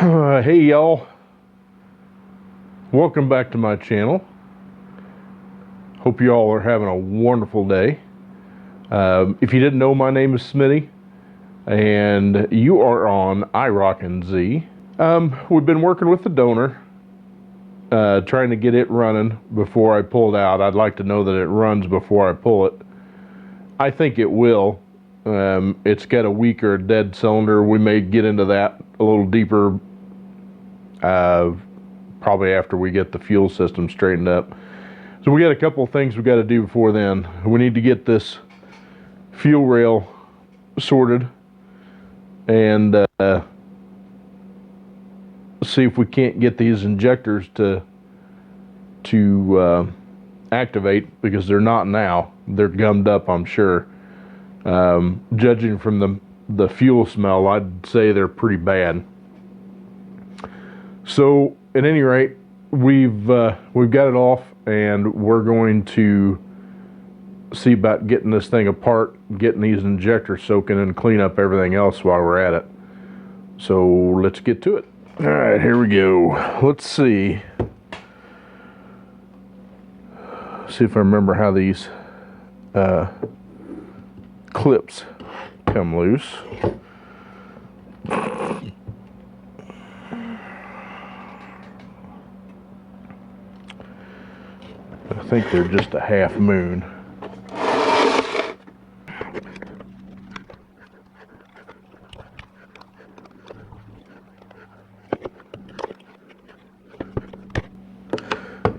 Hey y'all, welcome back to my channel. Hope you all are having a wonderful day. If you didn't know, my name is Smitty and you are on IROC and Z. We've been working with the donor, trying to get it running before I pull it out. I'd like to know that it runs before I pull it. I think it will. It's got a weaker dead cylinder. We may get into that a little deeper probably after we get the fuel system straightened up. So we got a couple of things we got to do before then. We need to get this fuel rail sorted and see if we can't get these injectors to activate, because they're not now. They're gummed up, I'm sure. Judging from the fuel smell, I'd say they're pretty bad. So at any rate, we've got it off, and we're going to see about getting this thing apart, getting these injectors soaking, and clean up everything else while we're at it. So let's get to it. All right, here we go. Let's see. See if I remember how these clips come loose. I think they're just a half moon.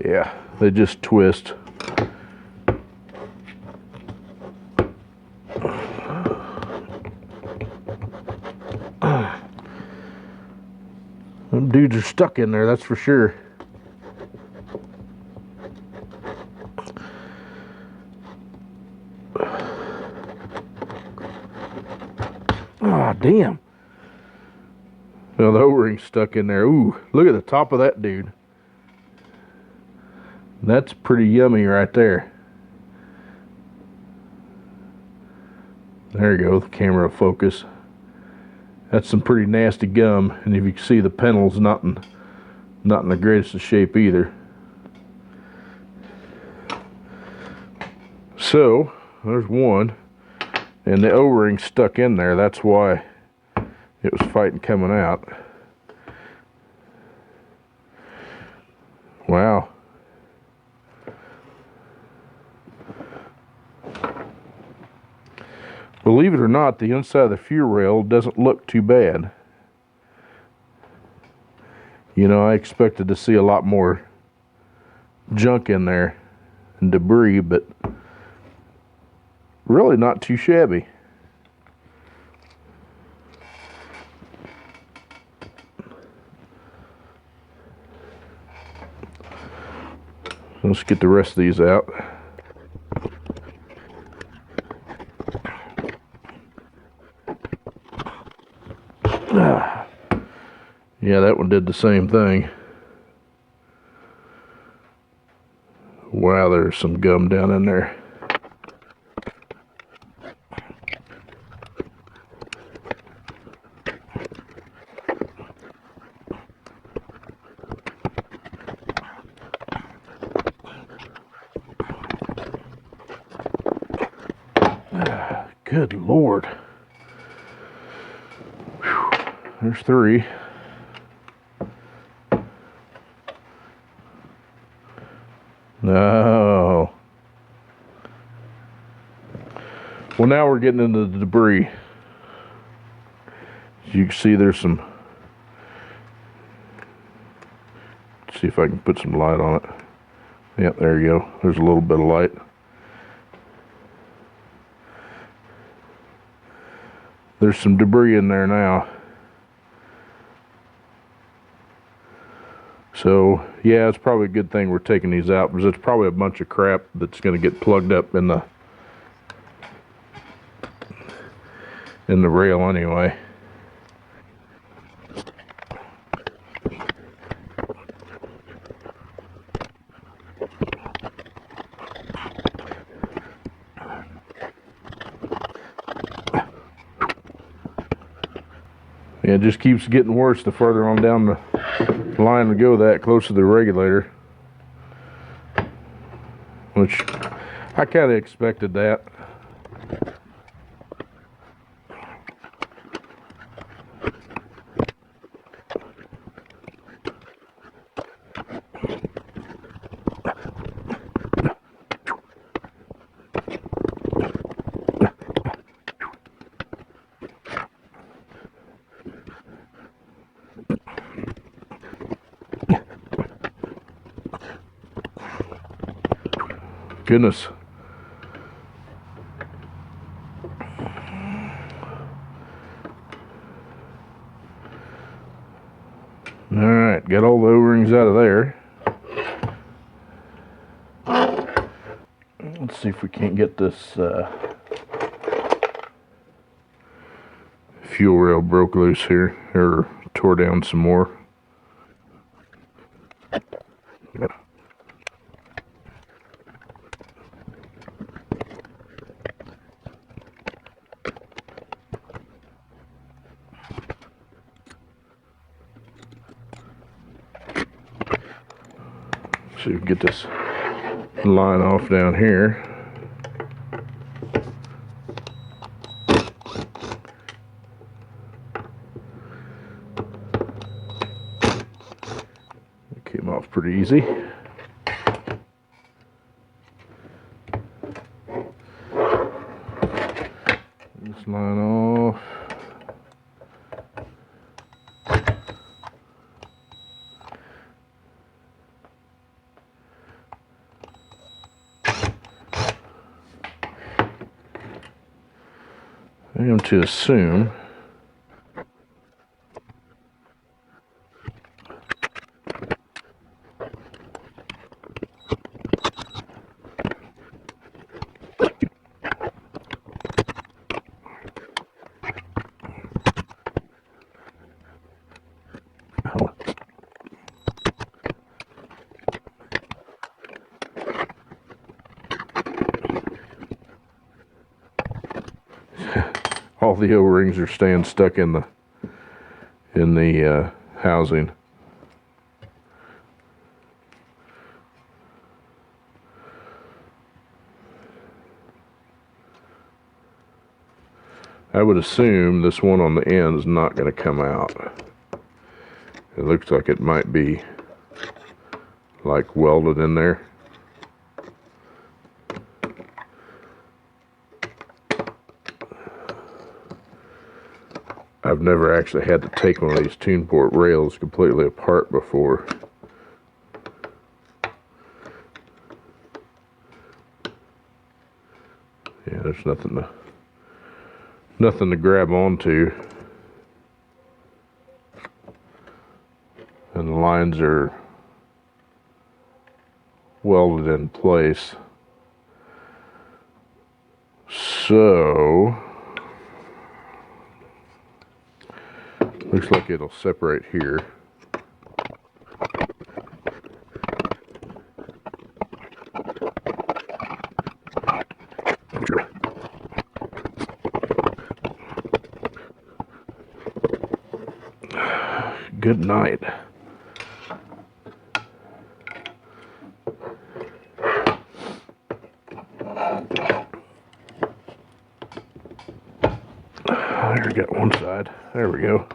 Yeah, they just twist. Them dudes are stuck in there, that's for sure. Ah, damn. Well, the O-ring's stuck in there. Ooh, look at the top of that dude. That's pretty yummy right there. There you go, the camera focus. That's some pretty nasty gum, and if you can see, the panel's not in the greatest of shape either. So there's one, and the O-ring stuck in there. That's why it was fighting coming out. Wow. Believe it or not, the inside of the fuel rail doesn't look too bad. You know, I expected to see a lot more junk in there and debris, but really not too shabby. Let's get the rest of these out. Yeah, that one did the same thing. Wow, there's some gum down in there. Good Lord. Whew. There's three. No. Well, now we're getting into the debris. As you can see, there's some. Let's see if I can put some light on it. Yep, there you go. There's a little bit of light. There's some debris in there now. So, yeah, it's probably a good thing we're taking these out, because it's probably a bunch of crap that's going to get plugged up in the rail anyway. It just keeps getting worse the further on down the line we go, that close to the regulator. Which, I kind of expected that. Goodness. Alright, got all the O-rings out of there. Let's see if we can't get this fuel rail broke loose here, or tore down some more. So you can get this line off down here. It came off pretty easy. This line off. I am to assume all the O-rings are staying stuck in the housing. I would assume this one on the end is not going to come out. It looks like it might be like welded in there. I've never actually had to take one of these tune port rails completely apart before. Yeah, there's nothing to grab onto. And the lines are welded in place. So looks like it'll separate here. Good night. There, got one side. There we go.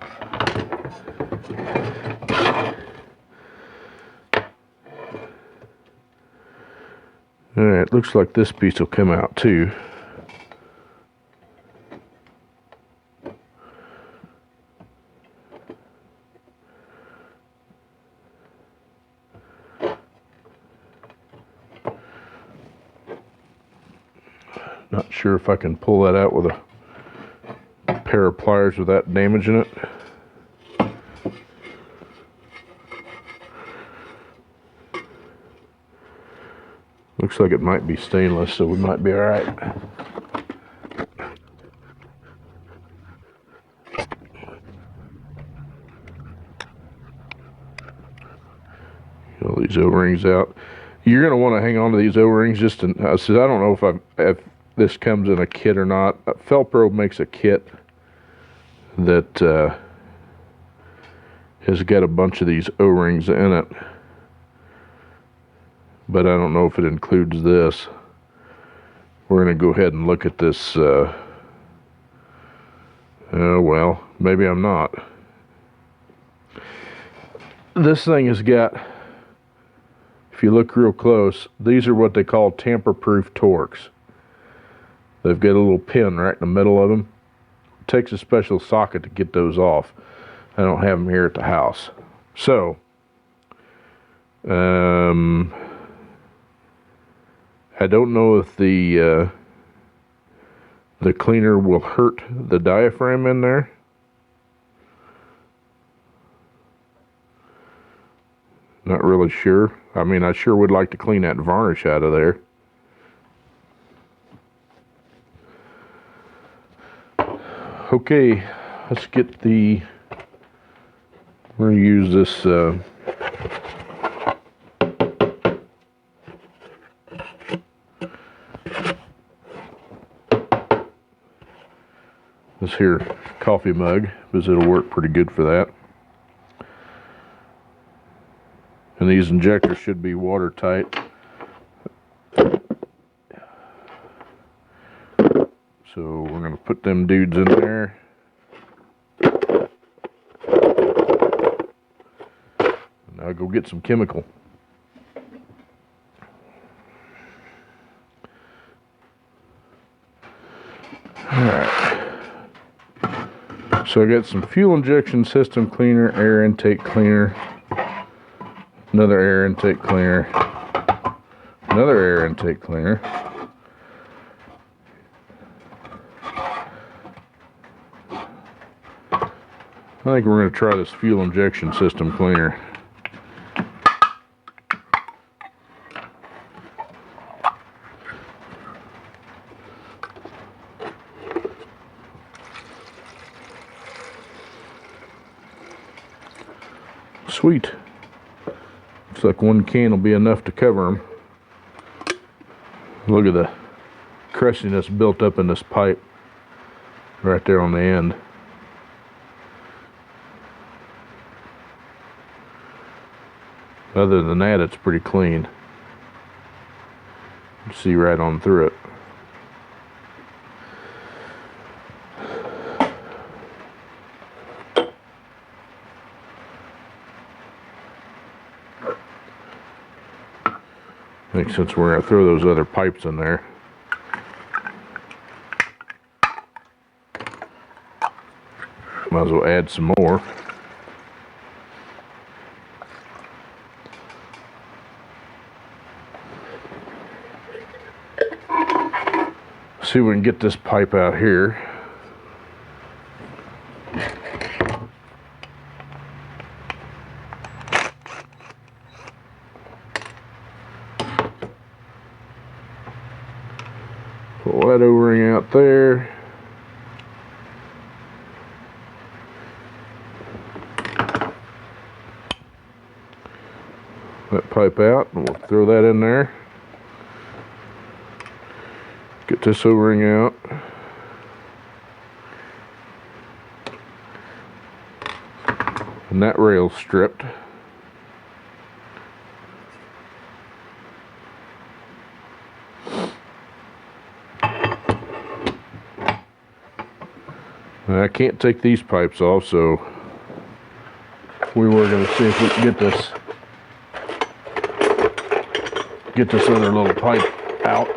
Alright, looks like this piece will come out too. Not sure if I can pull that out with a pair of pliers without damaging it. Looks like it might be stainless, so we might be alright. All these O-rings out. You're going to want to hang on to these O-rings just in, I don't know if this comes in a kit or not. Felpro makes a kit that has got a bunch of these O-rings in it, but I don't know if it includes this. We're going to go ahead and look at this. Well, maybe I'm not. This thing has got, if you look real close, these are what they call tamper-proof Torx. They've got a little pin right in the middle of them. It takes a special socket to get those off. I don't have them here at the house. So, I don't know if the cleaner will hurt the diaphragm in there. Not really sure. I mean, I sure would like to clean that varnish out of there. Okay, let's get the, we're going to use this this here coffee mug, because it'll work pretty good for that. And these injectors should be watertight. So we're going to put them dudes in there. Now go get some chemical. Alright. So I got some fuel injection system cleaner, air intake cleaner, another air intake cleaner, another air intake cleaner. I think we're going to try this fuel injection system cleaner. Sweet. Looks like one can will be enough to cover them. Look at the crustiness built up in this pipe right there on the end. Other than that, it's pretty clean. You see right on through it. I think since we're going to throw those other pipes in there, might as well add some more. See if we can get this pipe out here. Pull that O-ring out there. That pipe out, and we'll throw that in there. Get this O-ring out. And that rail's stripped. I can't take these pipes off, so we were going to see if we can get this other little pipe out.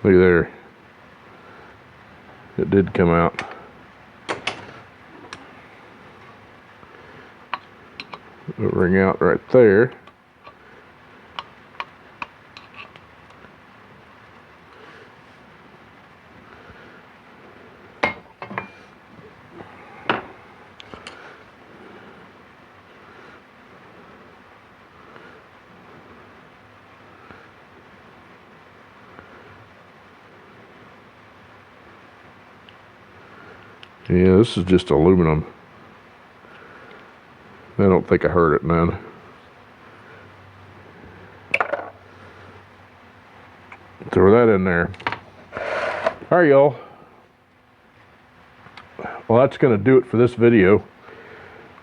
Look there. It did come out. It'll ring out right there. Yeah, this is just aluminum. I don't think I heard it, man. Throw that in there. All right, y'all. Well, that's going to do it for this video.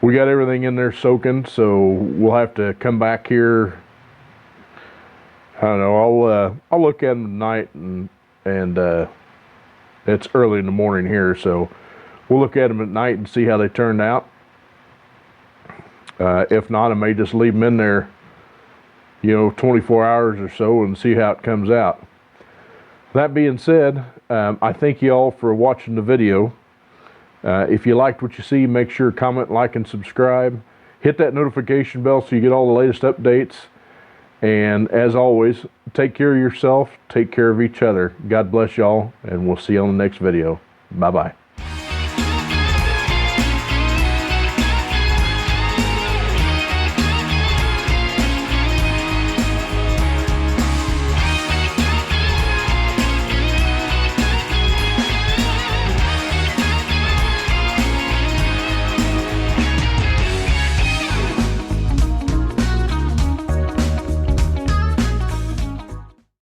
We got everything in there soaking, so we'll have to come back here. I don't know. I'll look at them tonight, and it's early in the morning here, so we'll look at them at night and see how they turned out. If not, I may just leave them in there, 24 hours or so and see how it comes out. That being said, I thank you all for watching the video. If you liked what you see, make sure to comment, like, and subscribe. Hit that notification bell so you get all the latest updates. And as always, take care of yourself, take care of each other. God bless y'all, and we'll see you on the next video. Bye-bye.